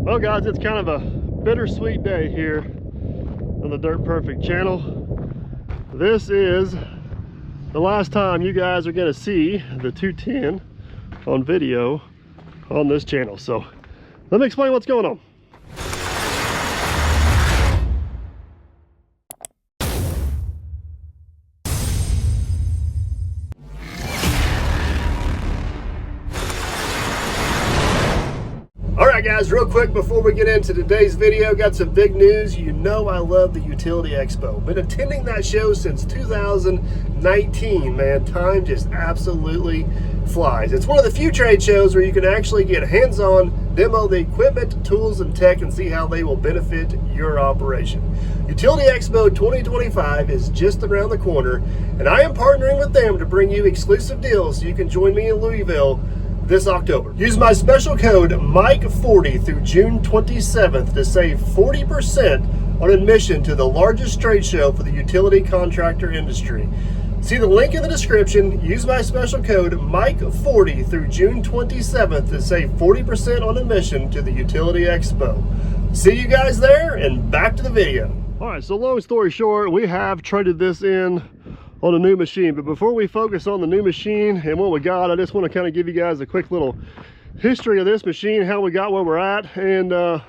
Well guys, it's kind of a bittersweet day here on the Dirt Perfect channel. This is the last time you guys are going to see the 210 on video on this channel. So let me explain what's going on. Alright guys, real quick before we get into today's video, got some big news. You know I love the Utility Expo. Been attending that show since 2019, man. Time just absolutely flies. It's one of the few trade shows where you can actually get hands-on, demo the equipment, tools, and tech and see how they will benefit your operation. Utility Expo 2025 is just around the corner, and I am partnering with them to bring you exclusive deals so you can join me in Louisville this October. Use my special code MIKE40 through June 27th to save 40% on admission to the largest trade show for the utility contractor industry. See the link in the description. Use my special code MIKE40 through June 27th to save 40% on admission to the Utility Expo. See you guys there, and back to the video. All right, so long story short, we have traded this in on a new machine. But before we focus on the new machine and what we got, I just want to kind of give you guys a quick little history of this machine, how we got where we're at, and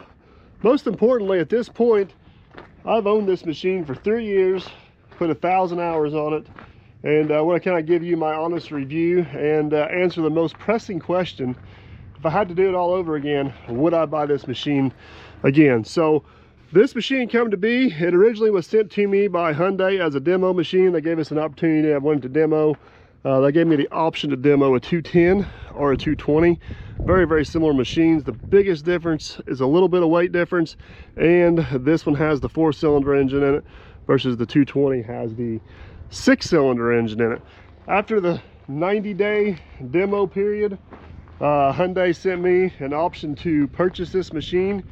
most importantly, at this point, I've owned this machine for 3 years, put 1,000 hours on it, and I want to kind of give you my honest review and answer the most pressing question. If I had to do it all over again, would I buy this machine again? So this machine come to be, it originally was sent to me by Hyundai as a demo machine. They gave us an opportunity. I wanted to demo. They gave me the option to demo a 210 or a 220. Very, very similar machines. The biggest difference is a little bit of weight difference, and this one has the 4-cylinder engine in it versus the 220 has the 6-cylinder engine in it. After the 90-day demo period, Hyundai sent me an option to purchase this machine,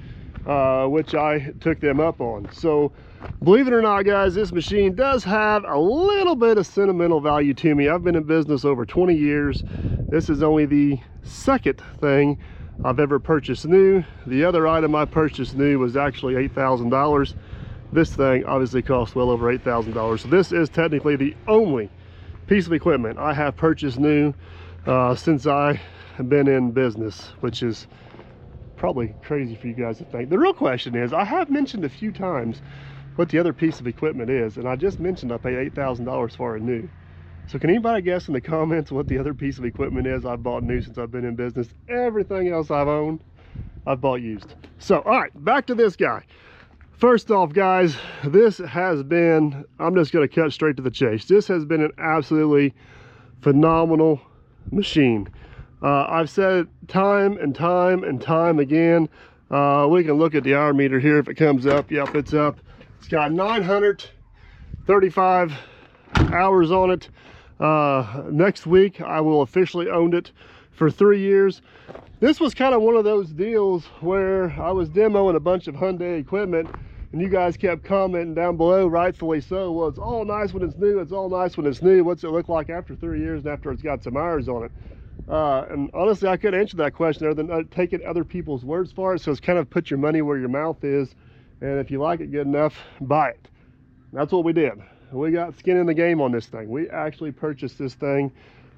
which I took them up on. So believe it or not guys, this machine does have a little bit of sentimental value to me. I've been in business over 20 years. This is only the second thing I've ever purchased new. The other item I purchased new was actually $8,000. This thing obviously cost well over $8,000. So this is technically the only piece of equipment I have purchased new since I have been in business, which is probably crazy for you guys to think. The real question is, I have mentioned a few times what the other piece of equipment is, and I just mentioned I paid $8,000 for it new. So can anybody guess in the comments what the other piece of equipment is I've bought new since I've been in business? Everything else I've owned, I've bought used. So all right, back to this guy. First off guys, this has been, I'm just going to cut straight to the chase, this has been an absolutely phenomenal machine. I've said it time and time and time again. We can look at the hour meter here if it comes up. Yep, it's up. It's got 935 hours on it. Next week I will officially own it for 3 years. This was kind of one of those deals where I was demoing a bunch of Hyundai equipment, and you guys kept commenting down below, rightfully so. Well, it's all nice when it's new. It's all nice when it's new. What's it look like after 3 years and after it's got some hours on it? And honestly, I couldn't answer that question other than taking other people's words for it. So it's kind of put your money where your mouth is, and if you like it good enough, buy it. That's what we did. We got skin in the game on this thing. We actually purchased this thing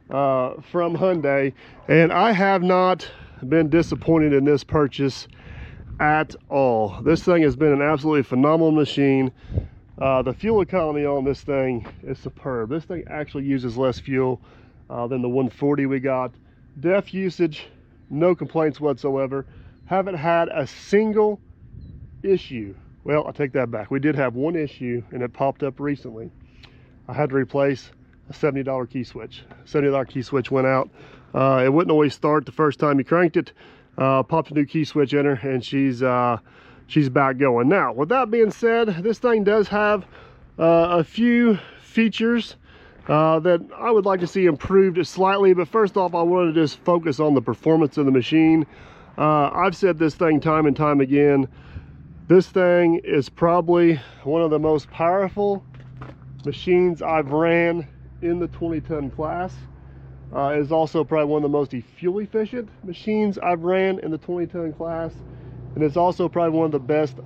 from Hyundai, and I have not been disappointed in this purchase at all. This thing has been an absolutely phenomenal machine. The fuel economy on this thing is superb. This thing actually uses less fuel than the 140 we got. DEF usage, no complaints whatsoever. Haven't had a single issue. Well, I take that back. We did have one issue, and it popped up recently. I had to replace a $70 key switch. $70 key switch went out. It wouldn't always start the first time you cranked it. Popped a new key switch in her, and she's back going. Now, with that being said, this thing does have a few features that I would like to see improved slightly. But first off, I wanted to just focus on the performance of the machine. I've said this thing time and time again. This thing is probably one of the most powerful machines I've ran in the 20-ton class. Is also probably one of the most fuel efficient machines I've ran in the 20-ton class. and it's also probably one of the best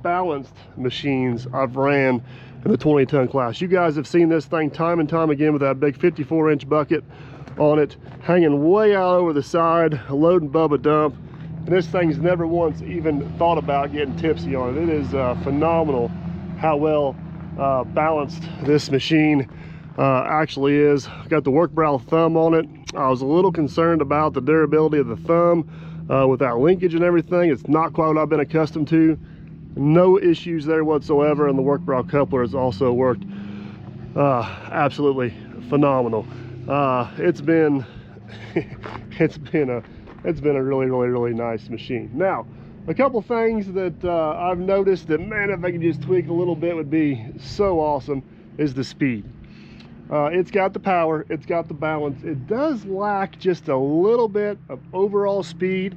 balanced machines I've ran in the 20-ton class. You guys have seen this thing time and time again with that big 54-inch bucket on it, hanging way out over the side, load and bubba dump. And this thing's never once even thought about getting tipsy on it. It is phenomenal how well balanced this machine actually is. Got the work brow thumb on it. I was a little concerned about the durability of the thumb with that linkage and everything. It's not quite what I've been accustomed to. No issues there whatsoever, and the work brow coupler has also worked absolutely phenomenal. It's been a really nice machine. Now, a couple things that I've noticed that, man, if I could just tweak a little bit would be so awesome, is the speed. It's got the power, it's got the balance. It does lack just a little bit of overall speed.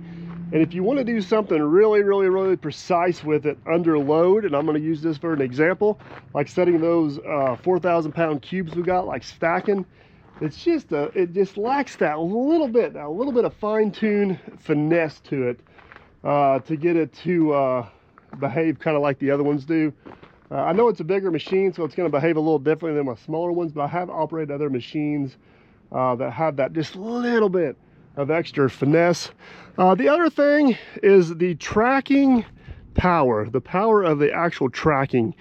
And if you want to do something really precise with it under load, and I'm going to use this for an example, like setting those 4,000-pound cubes we got, like stacking, it's just it just lacks that little bit of fine-tuned finesse to it to get it to behave kind of like the other ones do. I know it's a bigger machine, so it's going to behave a little differently than my smaller ones, but I have operated other machines that have that just little bit of extra finesse. The other thing is the tracking power, the power of the actual tracking.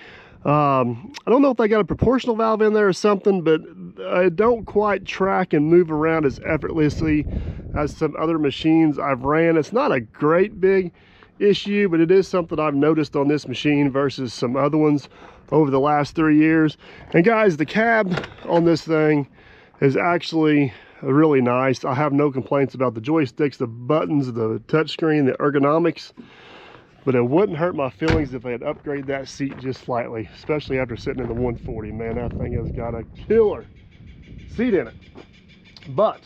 I don't know if they got a proportional valve in there or something, but I don't quite track and move around as effortlessly as some other machines I've ran. It's not a great big issue, but it is something I've noticed on this machine versus some other ones over the last 3 years. And guys, the cab on this thing is actually really nice. I have no complaints about the joysticks, the buttons, the touchscreen, the ergonomics, but it wouldn't hurt my feelings if they had upgraded that seat just slightly, especially after sitting in the 140. Man, that thing has got a killer seat in it. But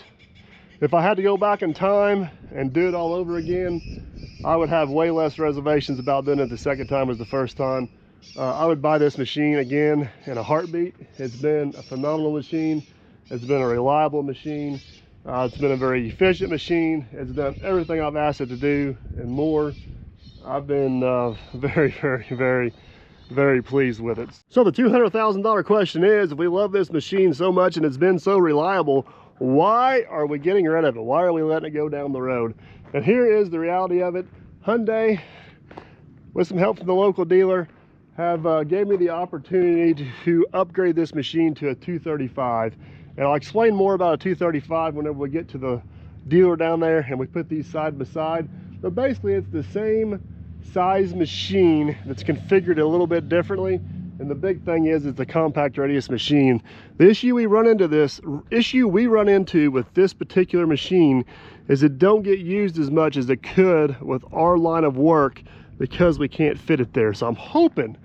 if I had to go back in time and do it all over again, I would have way less reservations about doing it the second time as the first time. I would buy this machine again in a heartbeat. It's been a phenomenal machine. It's been a reliable machine. It's been a very efficient machine. It's done everything I've asked it to do and more. I've been very pleased with it. So the $200,000 question is, if we love this machine so much and it's been so reliable, why are we getting rid of it? Why are we letting it go down the road? And here is the reality of it. Hyundai, with some help from the local dealer, have gave me the opportunity to upgrade this machine to a 235. And I'll explain more about a 235 whenever we get to the dealer down there and we put these side by side. But basically it's the same size machine that's configured a little bit differently. And the big thing is it's a compact radius machine. The issue we run into with this particular machine is it don't get used as much as it could with our line of work because we can't fit it there. So I'm hoping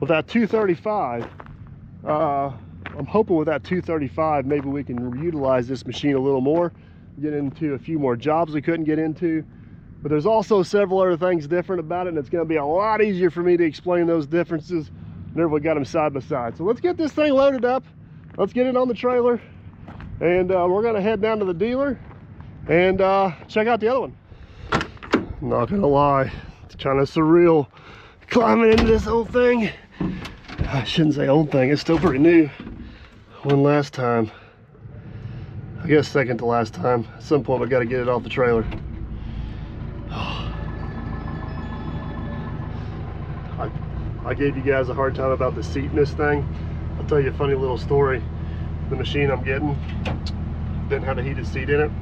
with that 235, maybe we can utilize this machine a little more, get into a few more jobs we couldn't get into. But there's also several other things different about it, and it's going to be a lot easier for me to explain those differences whenever we got them side by side. So let's get this thing loaded up. Let's get it on the trailer, and we're going to head down to the dealer and check out the other one. I'm not going to lie, it's kind of surreal climbing into this old thing. I shouldn't say old thing, it's still pretty new. One last time, I guess second to last time. At some point we got to get it off the trailer. I gave you guys a hard time about the seat in this thing. I'll tell you a funny little story. The machine I'm getting didn't have a heated seat in it.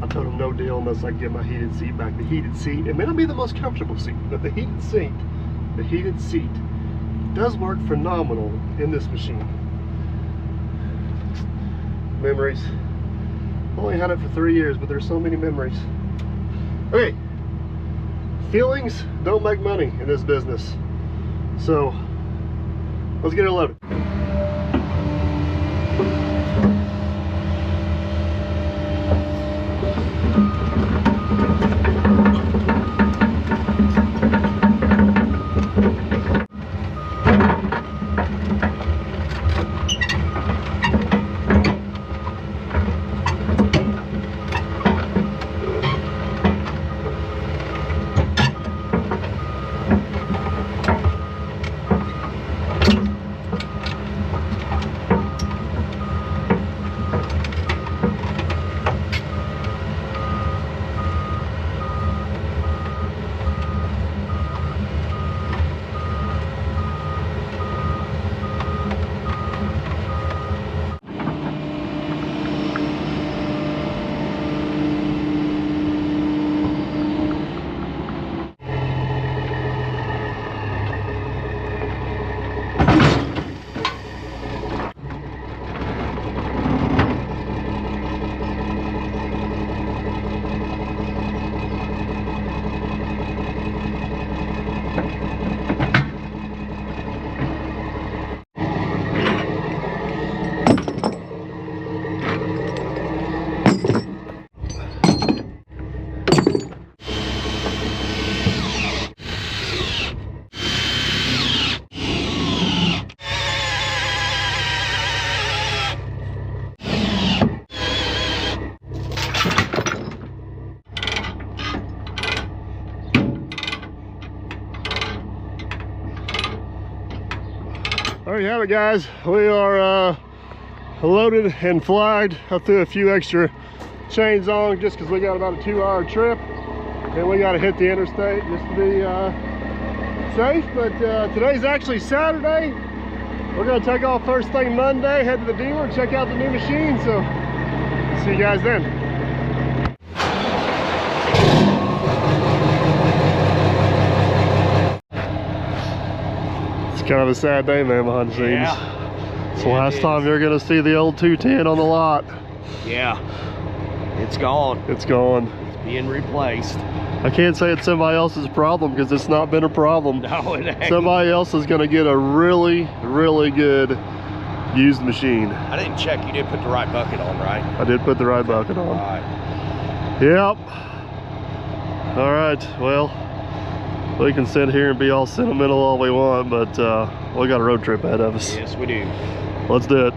I told them no deal unless I get my heated seat back. The heated seat, it may not be the most comfortable seat, but the heated seat does work phenomenal in this machine. Memories. Only had it for 3 years, but there's so many memories. Okay, feelings don't make money in this business. So let's get it loaded. There you have it, guys. We are loaded and flagged. I threw a few extra chains on just because we got about a 2-hour trip and we got to hit the interstate just to be safe. But today's actually Saturday. We're going to take off first thing Monday, head to the dealer, check out the new machine. So see you guys then. It's kind of a sad day, man, behind the scenes. Yeah. It's the last time you're going to see the old 210 on the lot. Yeah. It's gone. It's gone. It's being replaced. I can't say it's somebody else's problem because it's not been a problem. No, it ain't. Somebody else is going to get a really, really good used machine. I didn't check. You did put the right bucket on, right? I did put the right bucket on. All right. Yep. All right. Well, we can sit here and be all sentimental all we want, but we got a road trip ahead of us. Yes, we do. Let's do it.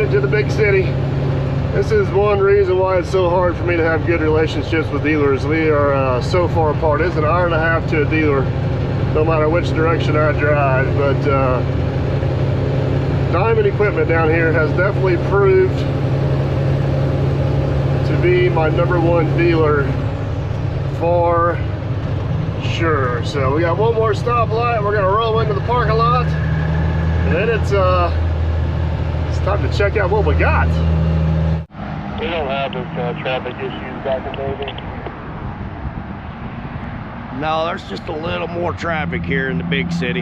To the big city. This is one reason why it's so hard for me to have good relationships with dealers. We are so far apart. It's an hour and a half to a dealer, no matter which direction I drive. But Diamond Equipment down here has definitely proved to be my *1 dealer for sure. So we got one more stoplight. We're gonna roll into the parking lot, and then it's time to check out what we got. We don't have those traffic issues back in Davie. No, there's just a little more traffic here in the big city.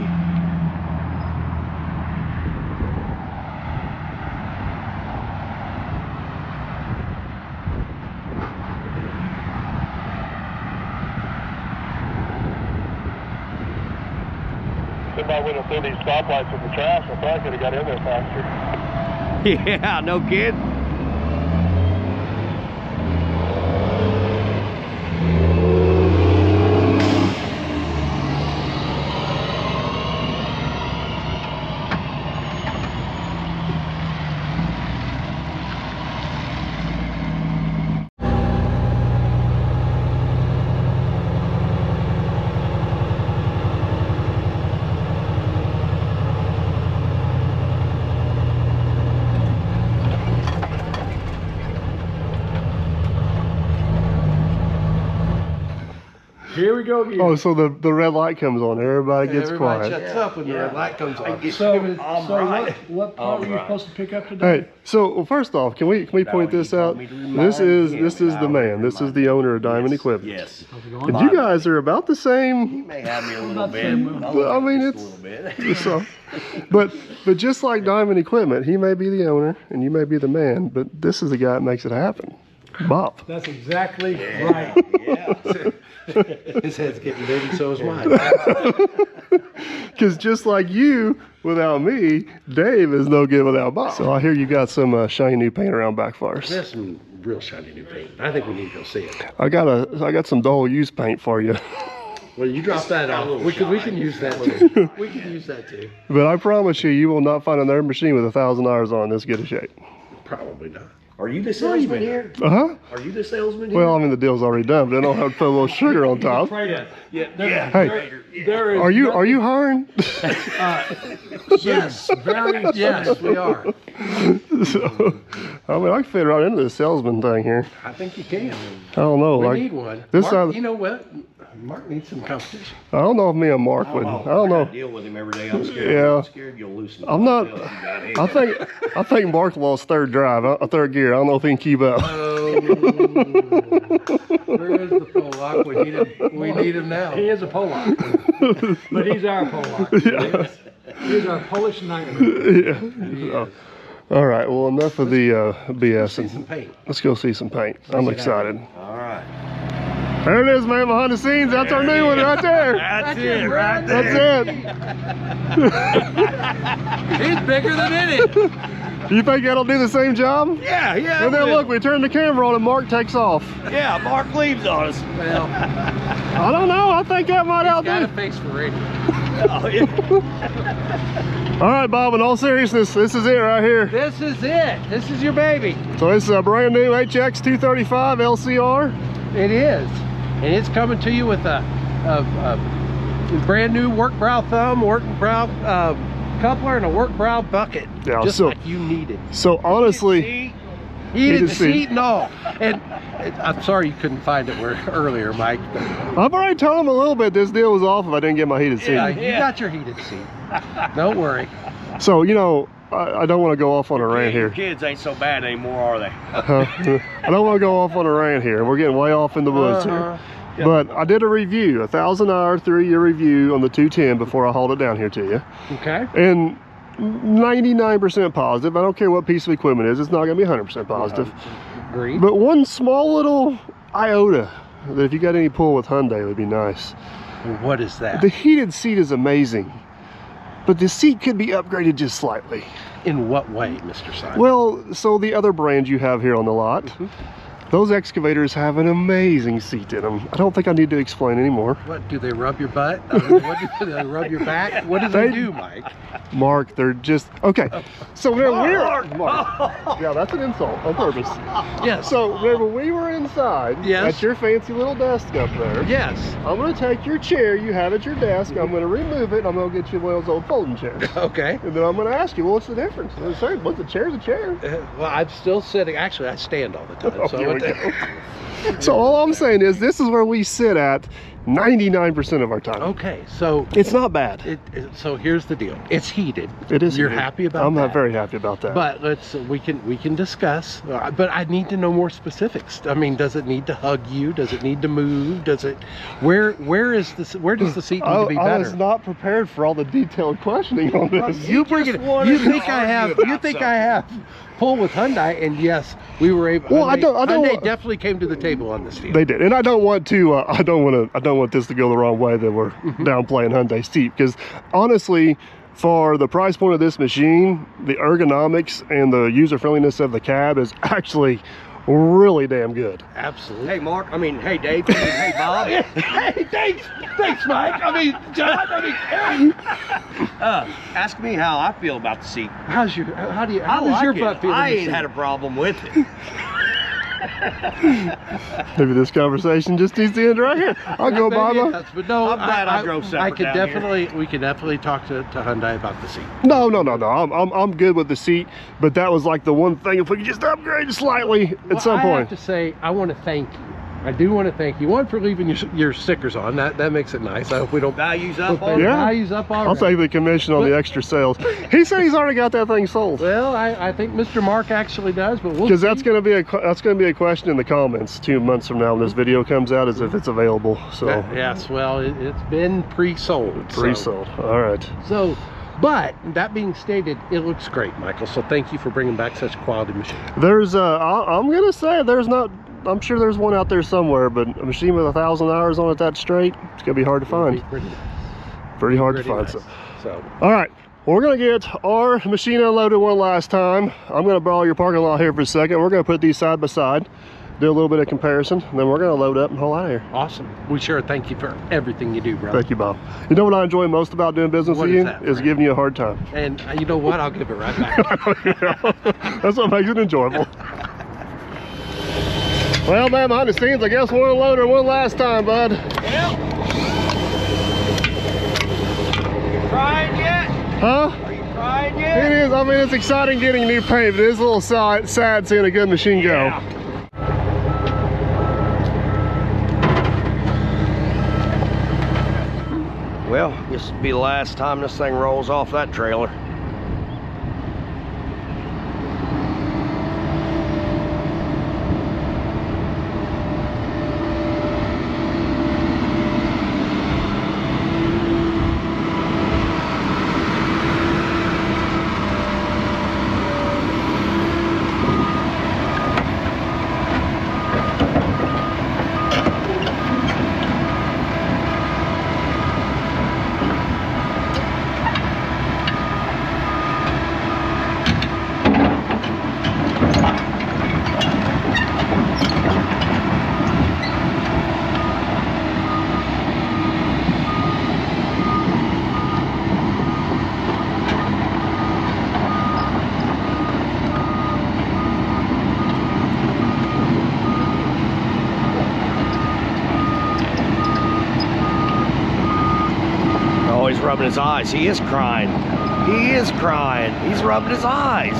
Somebody went through these stoplights with the trash. I probably could have got in there faster. Yeah, no kid. Here we go again. Oh, so the red light comes on. Everybody gets Everybody quiet. shuts up when the red light comes on. What part are you supposed to pick up today? Hey, so well, first off, can we point this out? This is the man. This is the owner of Diamond Equipment. Yes. And you guys are about the same. You may have me a little bit. I mean, it's a little bit. so, but just like Diamond Equipment, he may be the owner and you may be the man, but this is the guy that makes it happen. Bob. That's exactly right. Yeah. His head's getting dirty, so is mine. Because just like you, without me, Dave is no good without Bob. So I hear you got some shiny new paint around back for us. There's some real shiny new paint. I think we need to go see it. I got some dull used paint for you. Well, you drop that off. We can use that too. We can use that too. But I promise you, you will not find another machine with 1,000 hours on this good a shape. Probably not. Are you the salesman here? Uh-huh. Are you the salesman here? Well, I mean, the deal's already done, but I don't have to put a little sugar on top. Yeah. Hey, There is are you hiring? yes, yes, we are. So, I mean, I can fit right into this salesman thing here. I think you can. I don't know. We like, need one. This Mark, side, you know what? Mark needs some competition. I don't know if me and Mark would. I don't know. Deal with him every day. I'm scared. Yeah. I'm scared you'll loosen. I'm not. I think Mark lost third third gear. I don't know if he can keep up. Oh, where is the Pollock? We need him now. He is a Pollock, but he's our Pollock. Yeah. He's our Polish nightmare. Yeah. All right. Well, enough of the BS. Some paint. Let's go see some paint. I'm excited. All right. There it is, man. Behind the scenes. That's our new one right there. That's it, right there. That's it. He's bigger than any. You think that'll do the same job? Yeah. And then look, we turn the camera on and Mark takes off. Yeah, Mark leaves on us. Well, I don't know. I think that might got a outdo. face for radio. Oh, yeah. All right, Bob. In all seriousness, this is it right here. This is it. This is your baby. So this is a brand new Hx235 LCR. It is, and it's coming to you with a brand new work brow thumb, work brow coupler, and a work brow bucket. Yeah, just so- like you needed. So honestly, Heated seat. seat and all. And I'm sorry you couldn't find it earlier, Mike. But I've already told him a little bit this deal was off if I didn't get my heated seat. yeah, you got your heated seat. Don't worry. So, you know, I don't want to go off on a rant Your here. kids ain't so bad anymore, are they? I don't want to go off on a rant here. We're getting way off in the woods here. But I did a review, 1,000-hour, 3-year review on the 210 before I hauled it down here to you. Okay. And 99% positive. I don't care what piece of equipment it is. It's not going to be 100% positive. Agreed. But one small little iota that if you got any pull with Hyundai would be nice. What is that? The heated seat is amazing, but the seat could be upgraded just slightly. In what way, Mr. Simon? Well, so the other brands you have here on the lot, those excavators have an amazing seat in them. I don't think I need to explain anymore. What, do they rub your butt? I mean, what do they rub your back? What do they do, Mike? Mark, they're just, okay. So whenever Mark. Yeah, that's an insult on purpose. Yes. So whenever we were inside, Yes. at your fancy little desk up there, Yes. I'm gonna take your chair you have at your desk, I'm gonna remove it, and I'm gonna get you one of those old folding chairs. Okay. And then I'm gonna ask you, well, what's the difference? And I say, what's a chair's a chair. Well, I'm still sitting. Actually, I stand all the time. Oh, So here we what the- go. So all I'm saying is this is where we sit at 99% of our time. Okay, so It's not bad. so here's the deal. It's heated. It is. You're heated. happy about I'm that? not very happy about that. But we can discuss. But I need to know more specifics. I mean, does it need to hug you? Does it need to move? Does it? Where does the seat need to be I better? was not prepared for all the detailed questioning on this. You bring it. You think I have? You think I have? Pull with Hyundai, and yes, we were able. Well, I don't Hyundai definitely came to the table on this deal. They did, and I don't want to. I don't want this to go the wrong way that we're downplaying Hyundai's seat, because honestly, for the price point of this machine, the ergonomics and the user friendliness of the cab is actually really damn good. Absolutely. Hey, Mark. Hey, Dave. Hey, Bob. Hey, thanks, Mike. I mean, John. I mean, Ask me how I feel about the seat. how does your like butt it. feel? I in the ain't seat? had a problem with it. Maybe this conversation just needs to end right here. I'll go, Maybe it Baba. does, but no, I'm glad I drove separate I could down here. definitely, we could definitely talk to Hyundai about the seat. No. I'm good with the seat, but that was like the one thing. If we could just upgrade slightly at some I point. have to say, I want to thank you. I do want to thank you. One, for leaving your stickers on. That makes it nice. I hope we don't Values up put on Yeah. values up already. I'll take the commission on the extra sales. He said he's already got that thing sold. Well, I think Mr. Mark actually does, but we'll Because see. that's going to be a question in the comments 2 months from now when this video comes out, as if it's available. So Yes, well, it's been pre-sold. pre-sold. All right. So, but that being stated, it looks great, Michael. So thank you for bringing back such a quality machine. There's I'm gonna say there's not. I'm sure there's one out there somewhere, but a machine with 1,000 hours on it that straight, it's gonna be hard to find. Pretty Pretty hard to find. nice. So All right. We're gonna get our machine unloaded one last time. I'm gonna borrow your parking lot here for a second. We're gonna put these side by side, do a little bit of comparison, and then we're gonna load up and haul out of here. Awesome. We sure thank you for everything you do, brother. Thank you, Bob. You know what I enjoy most about doing business with you? Is giving you a hard time. And you know what? I'll give it right back. That's what makes it enjoyable. Well, man, behind the scenes, I guess we're unloading one last time, bud. Yep. You crying yet? Huh? Are you crying yet? It is. I mean, it's exciting getting new paint, but it is a little sad seeing a good machine go. Yeah. Well, this will be the last time this thing rolls off that trailer. He's rubbing his eyes. He is crying. He is crying. He's rubbing his eyes.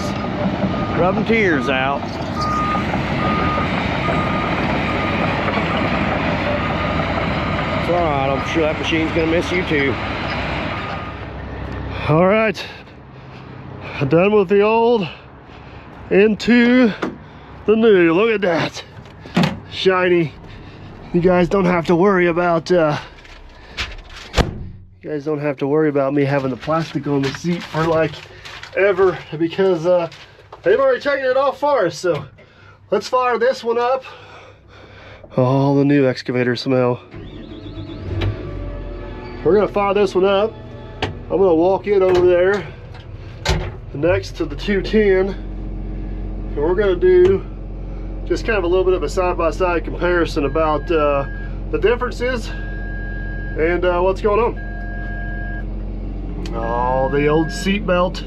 Rubbing tears out. It's all right. I'm sure that machine's going to miss you too. All right. Done with the old, into the new. Look at that. Shiny. You guys don't have to worry about you guys don't have to worry about me having the plastic on the seat for like ever, because they've already taken it off for us. So let's fire this one up. Oh, the new excavator smell. We're gonna fire this one up. I'm gonna walk in over there next to the 210, and we're gonna do just kind of a little bit of a side-by-side comparison about the differences and what's going on. Oh, the old seat belt.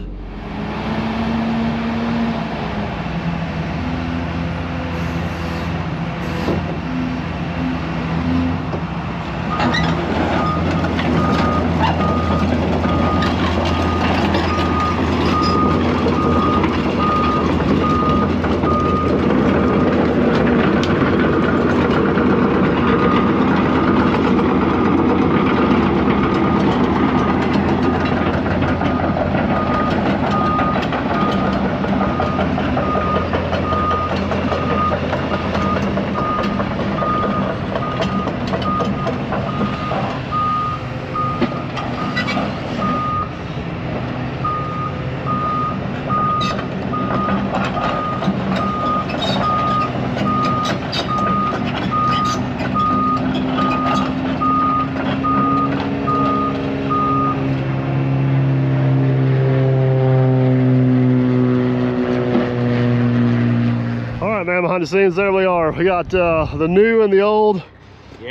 Behind the scenes, there we are. We got the new and the old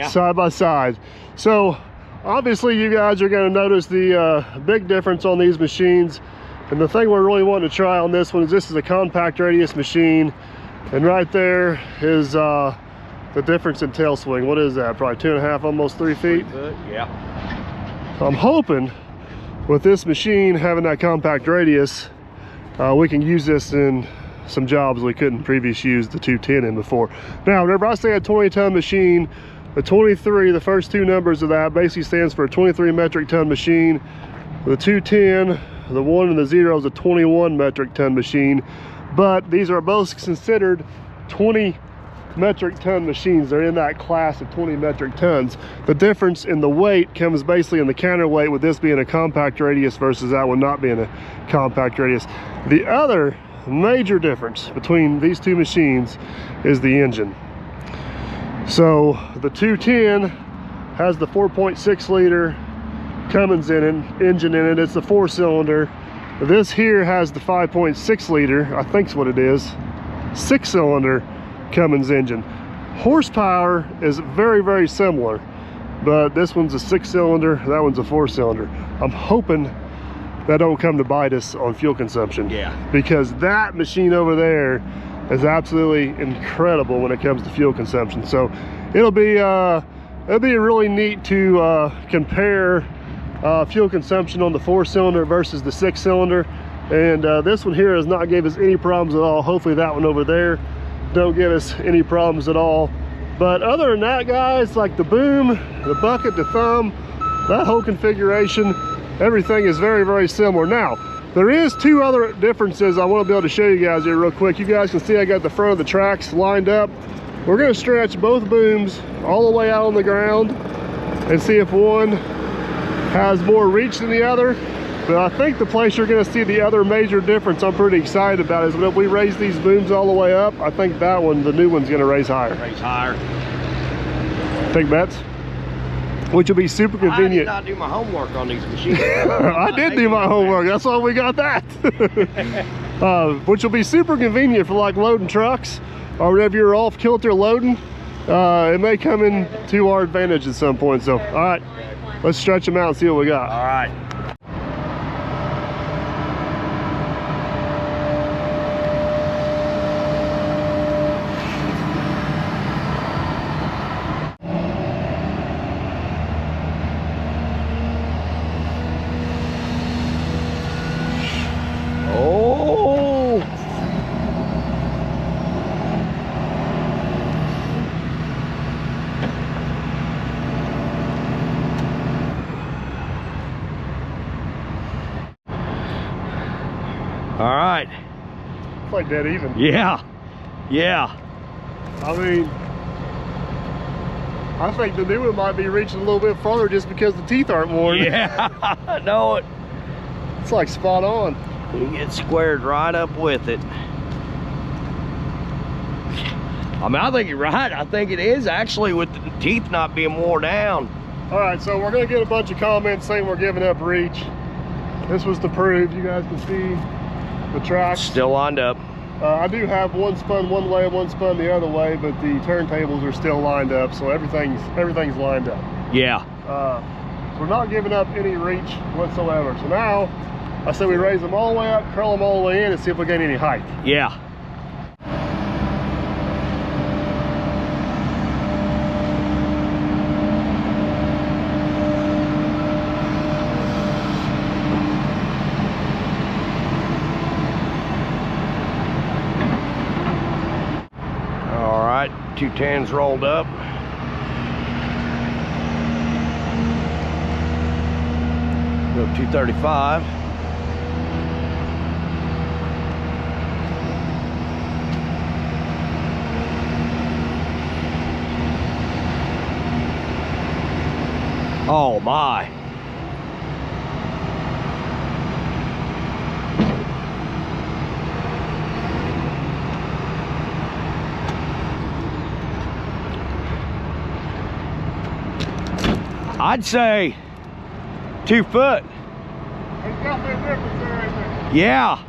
side by side. So obviously you guys are going to notice the big difference on these machines, and the thing we're really wanting to try on this one is this is a compact radius machine, and right there is the difference in tail swing. What is that? Probably 2.5, almost 3 feet. Yeah. So I'm hoping with this machine having that compact radius, we can use this in some jobs we couldn't previously use the 210 in before. Now, whenever I say a 20-ton machine, the 23, the first two numbers of that basically stands for a 23 metric ton machine. The 210, the 1 and the 0 is a 21 metric ton machine, but these are both considered 20 metric ton machines. They're in that class of 20 metric tons. The difference in the weight comes basically in the counterweight, with this being a compact radius versus that one not being a compact radius. The other major difference between these two machines is the engine. So the 210 has the 4.6 liter Cummins engine in it. It's the 4-cylinder. This here has the 5.6 liter, I think's what it is, 6-cylinder Cummins engine. Horsepower is very, very similar, but this one's a 6-cylinder, that one's a 4-cylinder. I'm hoping that don't come to bite us on fuel consumption. Yeah. Because that machine over there is absolutely incredible when it comes to fuel consumption. So it'll be really neat to compare fuel consumption on the 4-cylinder versus the 6-cylinder. And this one here has not gave us any problems at all. Hopefully that one over there don't give us any problems at all. But other than that, guys, like the boom, the bucket, the thumb, that whole configuration, everything is very, very similar. Now, there is 2 other differences I want to be able to show you guys here real quick. You guys can see I got the front of the tracks lined up. We're going to stretch both booms all the way out on the ground and see if one has more reach than the other. But I think the place you're going to see the other major difference I'm pretty excited about is when we raise these booms all the way up, I think that one, the new one's going to raise higher. Raise higher. Take bets? Which will be super convenient. I did not do my homework on these machines. I did do my homework. That's why we got that. Which will be super convenient for like loading trucks or whenever you're off kilter loading. It may come in to our advantage at some point. So, all right, let's stretch them out and see what we got. All right. All right. It's like dead even. Yeah. Yeah. I mean, I think the new one might be reaching a little bit farther just because the teeth aren't worn. Yeah. I know it. It's like spot on. You get squared right up with it. I mean, I think you're right. I think it is actually with the teeth not being worn down. All right, so we're gonna get a bunch of comments saying we're giving up reach. This was to prove. You guys can see the tracks. Still lined up. I do have one spun one way and one spun the other way, but the turntables are still lined up, so everything's lined up. Yeah. We're not giving up any reach whatsoever. So now, I say we raise them all the way up, curl them all the way in, and see if we gain any height. Yeah. All right, 210s rolled up. Go 235. Oh my. I'd say 2 foot. There's definitely a difference there, isn't there? Yeah.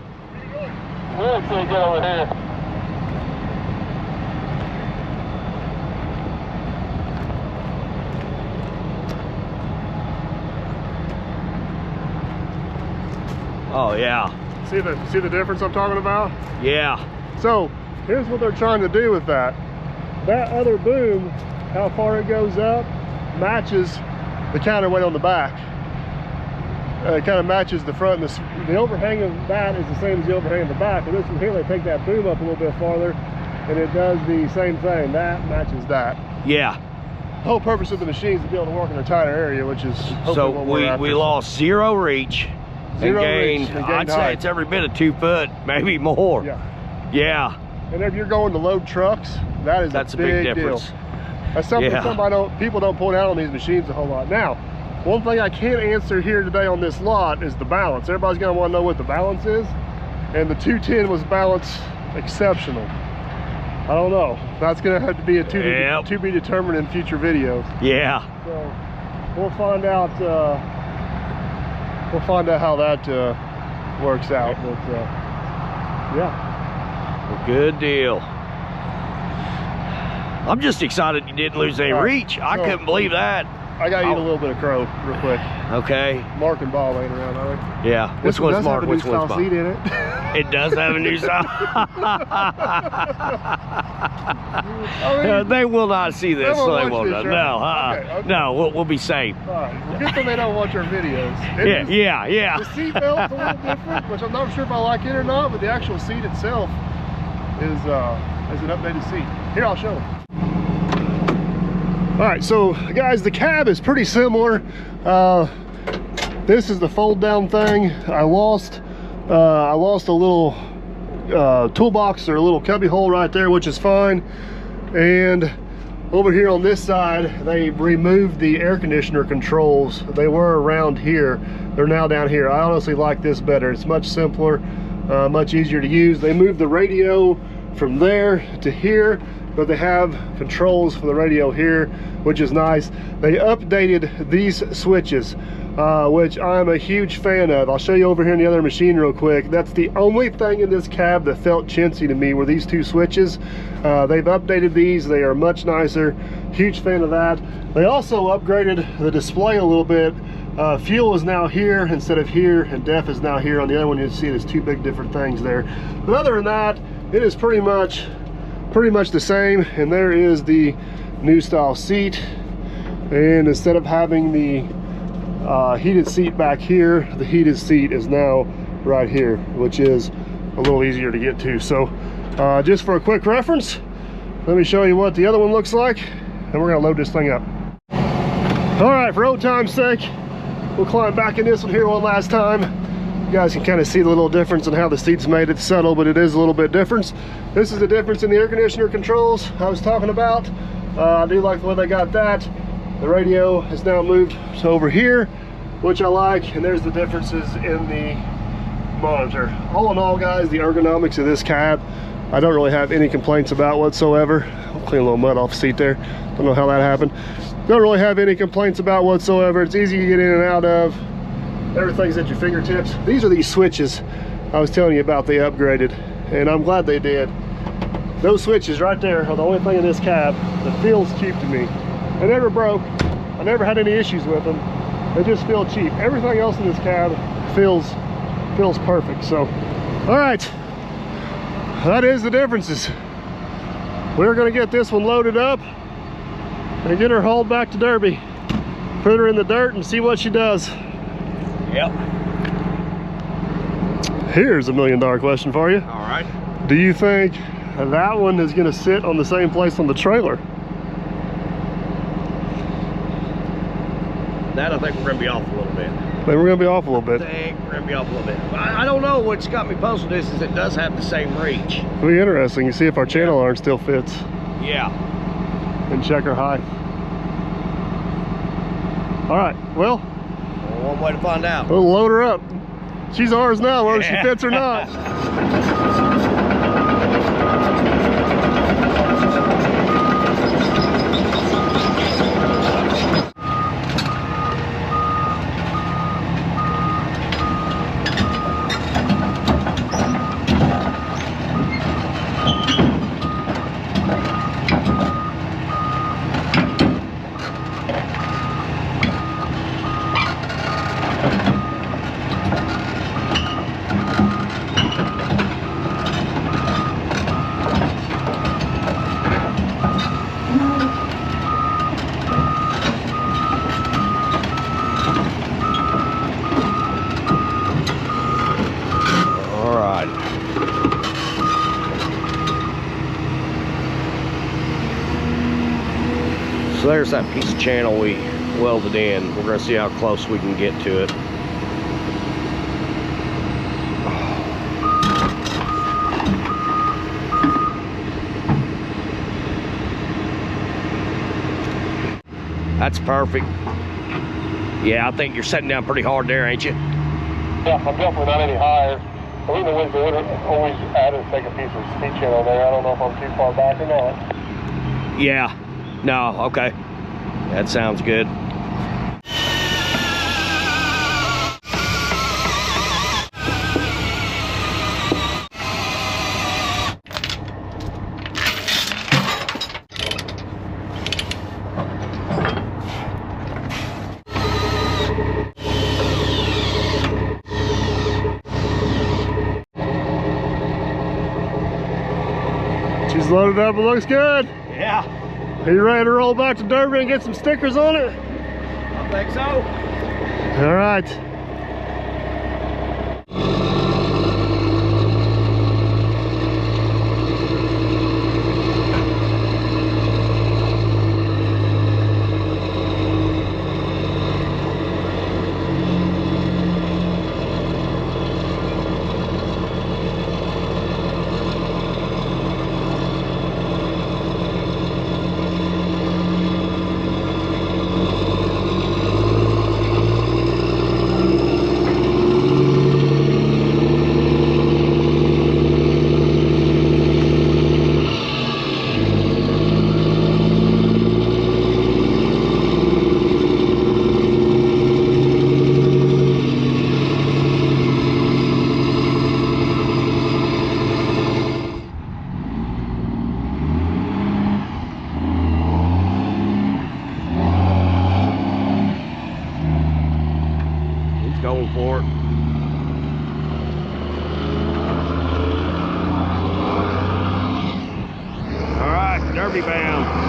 We'll actually get over here. Oh yeah. See the difference I'm talking about? Yeah. So here's what they're trying to do with that. That other boom, how far it goes up, matches the counterweight on the back. It kind of matches the front, and the overhang of that is the same as the overhang of the back. And this one here, they take that boom up a little bit farther, and it does the same thing. That matches that. Yeah. The whole purpose of the machine is to be able to work in a tighter area, which is hopefully So what we're after. we lost 0 reach. Zero and gained, reach and gained I'd say height. it's every bit of 2 foot, maybe more. Yeah. Yeah. And if you're going to load trucks, that's a big difference. deal. That's something Yeah. people don't point out on these machines a whole lot. Now, one thing I can't answer here today on this lot is the balance. Everybody's gonna want to know what the balance is, and the 210 was balanced exceptional. I don't know. That's gonna have to be to be determined in future videos. Yeah. So we'll find out we'll find out how that works out. But yeah. Good deal. I'm just excited you didn't lose any reach. I couldn't believe that. I gotta eat a little bit of crow real quick. Okay. Mark and Ball ain't around, are they? Yeah. Which one's Mark? Which one's Ball? Seat in it. It does have a new style. I mean, they will not see this, so they won't know. Right? No, Okay. No, we'll be safe. All right. Well, good thing they don't watch our videos. Yeah. The seat belt's a little different, which I'm not sure if I like it or not, but the actual seat itself is an updated seat. Here, I'll show them. All right, so guys, the cab is pretty similar. This is the fold down thing. I lost a little toolbox or a little cubby hole right there, which is fine. And over here on this side, they removed the air conditioner controls. They were around here. They're now down here. I honestly like this better. It's much simpler, much easier to use. They moved the radio from there to here, but they have controls for the radio here, which is nice. They updated these switches, which I'm a huge fan of. I'll show you over here in the other machine real quick. That's the only thing in this cab that felt chintzy to me were these two switches. They've updated these. They are much nicer. Huge fan of that. They also upgraded the display a little bit. Fuel is now here instead of here, and def is now here. On the other one, you see there's two big different things there. But other than that, it is pretty much the same. And there is the new style seat. And instead of having the heated seat back here, the heated seat is now right here, which is a little easier to get to. So just for a quick reference, let me show you what the other one looks like, and we're gonna load this thing up. All right, for old time's sake, we'll climb back in this one here one last time. You guys can kind of see the little difference in how the seat's made. It's subtle, but it is a little bit different. This is the difference in the air conditioner controls I was talking about. I do like the way they got that. The radio has now moved to over here, which I like, and there's the differences in the monitor. All in all, guys, the ergonomics of this cab, I don't really have any complaints about whatsoever. I'll clean a little mud off the seat there. Don't know how that happened. Don't really have any complaints about whatsoever. It's easy to get in and out of. Everything's at your fingertips. These are these switches I was telling you about they upgraded, and I'm glad they did. Those switches right there are the only thing in this cab that feels cheap to me. They never broke. I never had any issues with them. They just feel cheap. Everything else in this cab feels perfect. So, all right, that is the differences. We're gonna get this one loaded up and get her hauled back to Derby. Put her in the dirt and see what she does. Yep. Here's a $1 million question for you. All right. Do you think that one is gonna sit on the same place on the trailer? That I think we're gonna be off a little bit. Then we're gonna be off a little bit. I think we're gonna be off a little bit. I don't know. What's got me puzzled is it does have the same reach. It'll be interesting to see if our channel arm still fits. Yeah. And check her height. All right, well, One way to find out. we'll load her up. She's ours now, whether she fits or not. So there's that piece of channel we welded in. We're going to see how close we can get to it. That's perfect. Yeah, I think you're setting down pretty hard there, ain't you? Yeah, I'm definitely not any higher. I think the wind always add a second piece of speed channel there. I don't know if I'm too far back or not. Yeah. No, okay. That sounds good. She's loaded up, it looks good. Yeah, Are you ready to roll back to Derby and get some stickers on it? I think so. All right. Going for it. All right, Derby bound.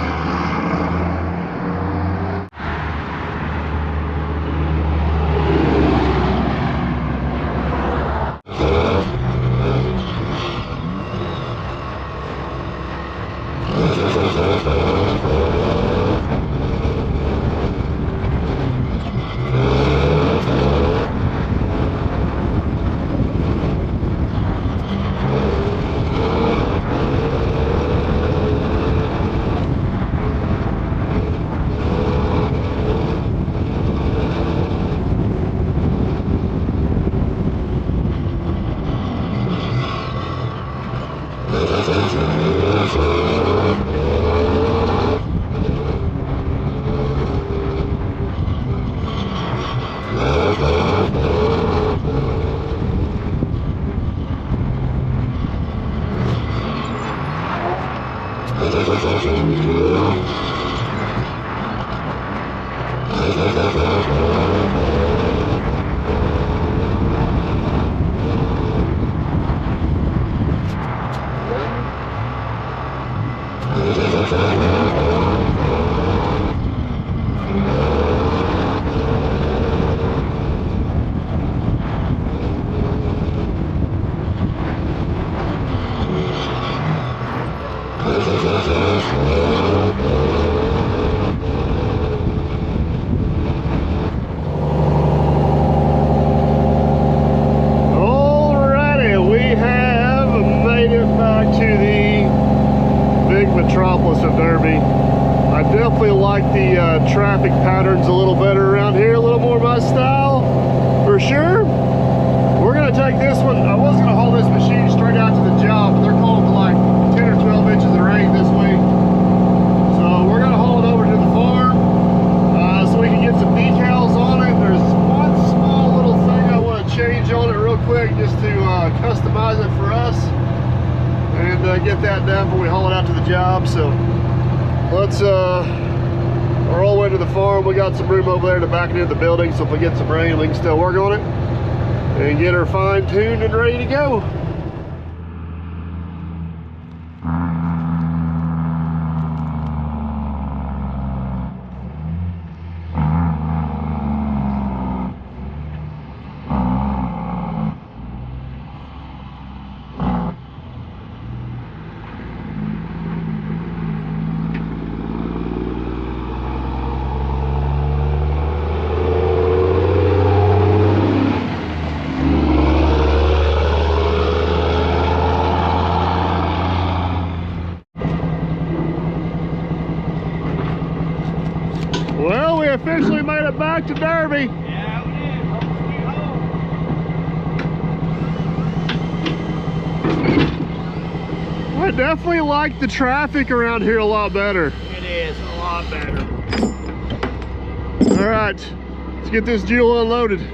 Alrighty, we have made it back to the big metropolis of Derby. I definitely like the traffic patterns a little better around here, a little more my style, for sure. We're gonna take this one. I was gonna haul this machine straight out to the job, but they're calling for like 10 or 12 inches of rain this week. So we're gonna haul it over to the farm so we can get some decals on it. There's one small little thing I want to change on it real quick just to customize it for us and get that done before we haul it out to the job. So let's we're all the way to the farm. We got some room over there to back it into the building, so if we get some rain, we can still work on it and get her fine-tuned and ready to go. Well, we officially made it back to Derby. Yeah, we did. I definitely like the traffic around here a lot better. It is a lot better. All right, let's get this Jewel unloaded.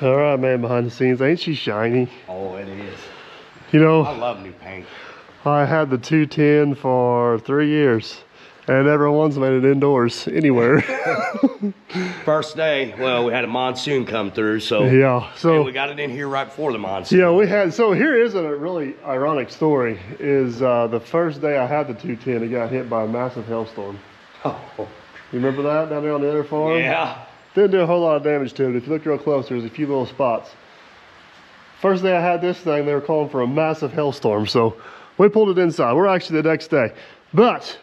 All right, man, behind the scenes. Ain't she shiny? Oh, it is. You know, I love new paint. I had the 210 for 3 years, and never once made it indoors anywhere. First day, well, we had a monsoon come through, so Yeah, so and we got it in here right before the monsoon. yeah, we had. So here is a really ironic story. Is the first day I had the 210, it got hit by a massive hailstorm. Oh, You remember that down there on the other farm? yeah. Didn't do a whole lot of damage to it. If you look real close, there's a few little spots. First day I had this thing, they were calling for a massive hailstorm, so we pulled it inside. We're actually the next day. But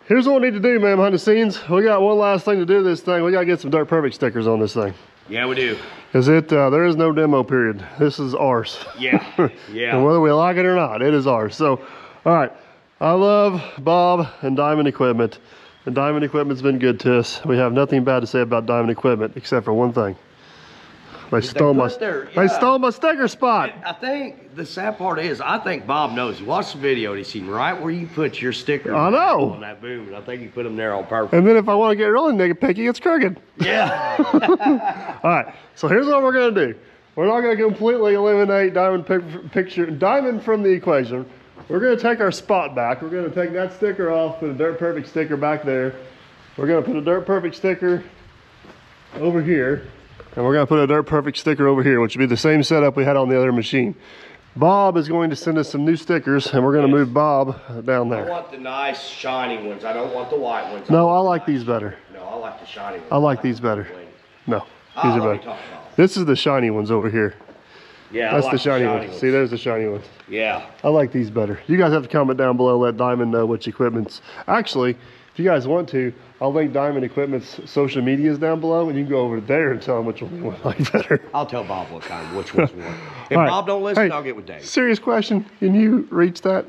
here's what we need to do, man, behind the scenes. We got one last thing to do this thing. We got to get some Dirt Perfect stickers on this thing. Yeah, we do. Because there is no demo period. This is ours. Yeah, yeah. And whether we like it or not, it is ours. So, all right. I love Bob and Diamond Equipment. And Diamond Equipment's been good to us. We have nothing bad to say about Diamond Equipment, except for one thing. They stole my sticker spot. I think the sad part is, I think Bob knows. He watched the video and he seen right where you put your sticker. I know. On that boom, and I think he put them there on purpose. And then if I want to get really nitpicky, it's crooked. Yeah. All right, so here's what we're gonna do. We're not gonna completely eliminate Diamond from the equation. We're gonna take our spot back. We're gonna take that sticker off, put a Dirt Perfect sticker back there. We're gonna put a Dirt Perfect sticker over here. And we're gonna put a Dirt Perfect sticker over here, which would be the same setup we had on the other machine. Bob is going to send us some new stickers, and we're gonna move Bob down I there. want the nice shiny ones. I don't want the white ones. No, I like these better. No, I like the shiny ones. I like these better. No, these are let me better. talk about. This is the shiny ones over here. Yeah, That's I like the shiny ones. See, there's the shiny ones. Yeah. I like these better. You guys have to comment down below, let Diamond know which equipment's. Actually, if you guys want to, I'll link Diamond Equipment's social medias down below, and you can go over there and tell them which one you want like better. I'll tell Bob which ones we want. If All right. Bob don't listen, Hey, I'll get with Dave. Serious question, can you reach that?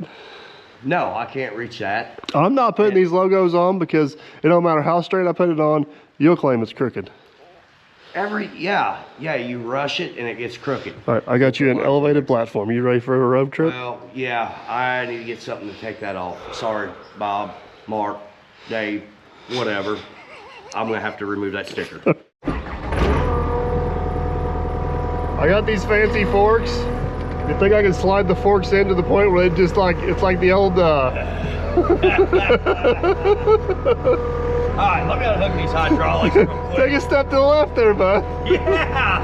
No, I can't reach that. I'm not putting these logos on because it don't matter how straight I put it on, you'll claim it's crooked. Yeah, you rush it and it gets crooked. All right, I got you an elevated platform. You ready for a road trip? Well, yeah, I need to get something to take that off. Sorry, Bob, Mark, Dave, whatever. I'm gonna have to remove that sticker. I got these fancy forks. You think I can slide the forks in to the point where they just like, it's like the old, All right, let me unhook these hydraulics real quick. Take a step to the left there, bud. Yeah!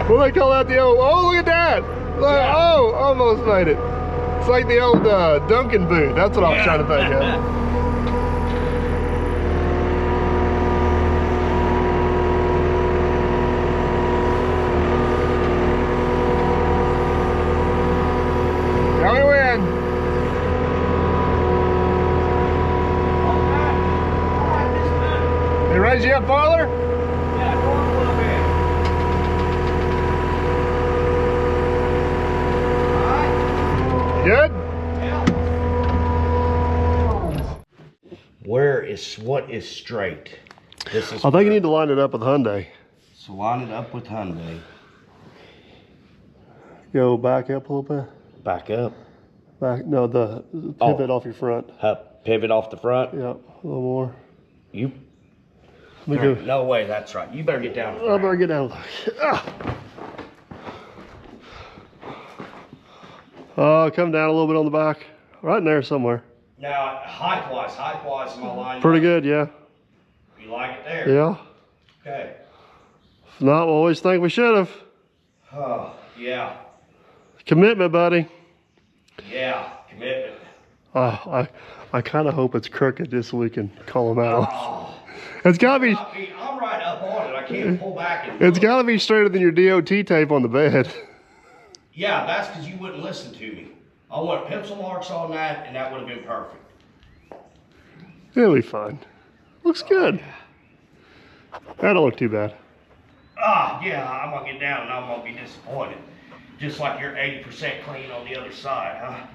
What do they call that? The old, oh, look at that. Look, Yeah. Oh, almost made it. It's like the old Duncan booth. That's what I was trying to think of. Now we win. They raise you up farther? Yeah, go on a little bit. Good? What is straight? This is. I think you need to line it up with Hyundai. So line it up with Hyundai. Go back up a little bit. Back up. Back, no, the pivot off your front. Pivot off the front. Yeah, a little more. You. Let me go. No way, that's right. You better get down. I better get down. Come down a little bit on the back. Right in there somewhere. Now, height-wise, am I lining Pretty up? good, yeah. You like it there? Yeah. Okay. If not, we always think we should have. Oh, yeah. Commitment, buddy. Yeah, commitment. I kind of hope it's crooked just so we can call them out. Oh. It's gotta be. I'm right up on it. I can't pull back and It's look. gotta be straighter than your DOT tape on the bed. Yeah, that's because you wouldn't listen to me. I want pencil marks on that, and that would have been perfect. It'll be fine. Looks good. That don't look too bad. Ah, yeah, I'm gonna get down and I'm gonna be disappointed. Just like you're 80% clean on the other side, huh?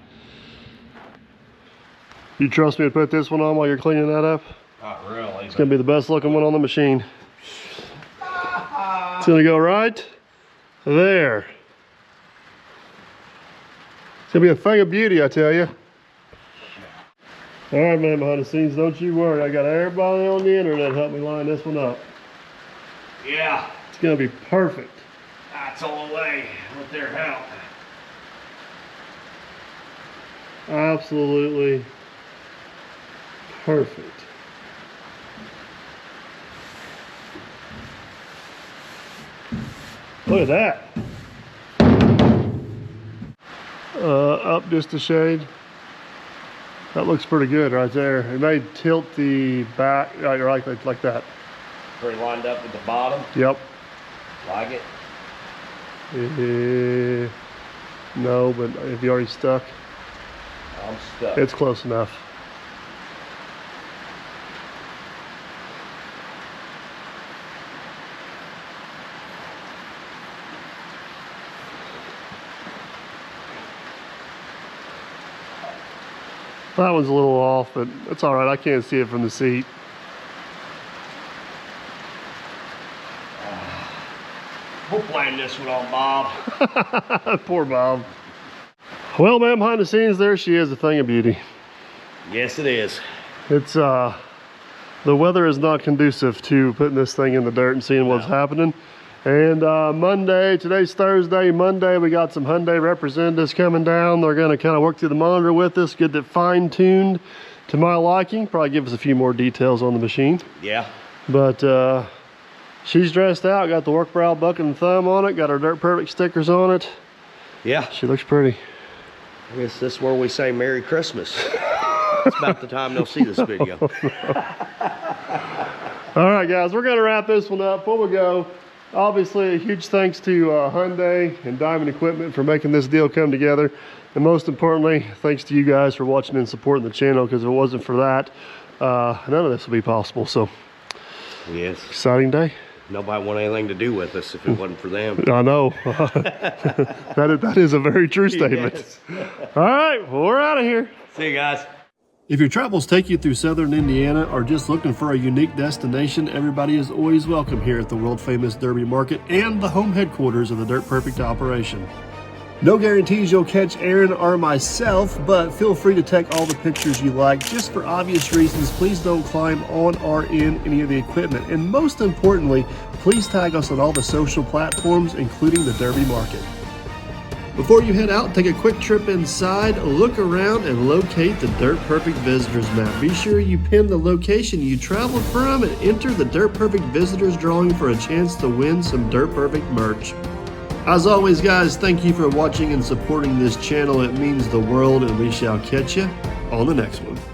You trust me to put this one on while you're cleaning that up? Not really. It's gonna be the best looking one on the machine. It's gonna go right there. It's gonna be a thing of beauty, I tell you. All right, man, behind the scenes, don't you worry. I got everybody on the internet help me line this one up. Yeah. It's gonna be perfect. That's all the way with their help. Absolutely perfect. Look at that. Up just a shade. That looks pretty good right there. It may tilt the back like that. Pretty lined up with the bottom. Yep. Like it? No, but if you already stuck, I'm stuck. it's close enough. That one's a little off, but it's all right. I can't see it from the seat. We'll blame this one on Bob. Poor Bob. Well, man, behind the scenes there, she is a thing of beauty. Yes, it is. It's, the weather is not conducive to putting this thing in the dirt and seeing what's happening. And Monday, today's Thursday, Monday, we got some Hyundai representatives coming down. They're gonna kind of work through the monitor with us, get it fine-tuned to my liking. Probably give us a few more details on the machine. Yeah. But she's dressed out, got the work brow, bucket, and thumb on it, got her Dirt Perfect stickers on it. Yeah. She looks pretty. I guess this is where we say Merry Christmas. It's about the time they'll see this video. All right, guys, we're gonna wrap this one up. Before we go, obviously a huge thanks to Hyundai and Diamond Equipment for making this deal come together. And most importantly, thanks to you guys for watching and supporting the channel, because if it wasn't for that, none of this would be possible. So, Yes. exciting day. Nobody want anything to do with us if it wasn't for them. I know. that is a very true statement. Yes. All right, well, we're out of here. See you guys. If your travels take you through southern Indiana or just looking for a unique destination, everybody is always welcome here at the world famous Derby Market and the home headquarters of the Dirt Perfect operation. No guarantees you'll catch Aaron or myself, but feel free to take all the pictures you like. Just for obvious reasons, please don't climb on or in any of the equipment. And most importantly, please tag us on all the social platforms, including the Derby Market. Before you head out, take a quick trip inside, look around, and locate the Dirt Perfect Visitors Map. Be sure you pin the location you traveled from and enter the Dirt Perfect Visitors drawing for a chance to win some Dirt Perfect merch. As always, guys, thank you for watching and supporting this channel. It means the world, and we shall catch you on the next one.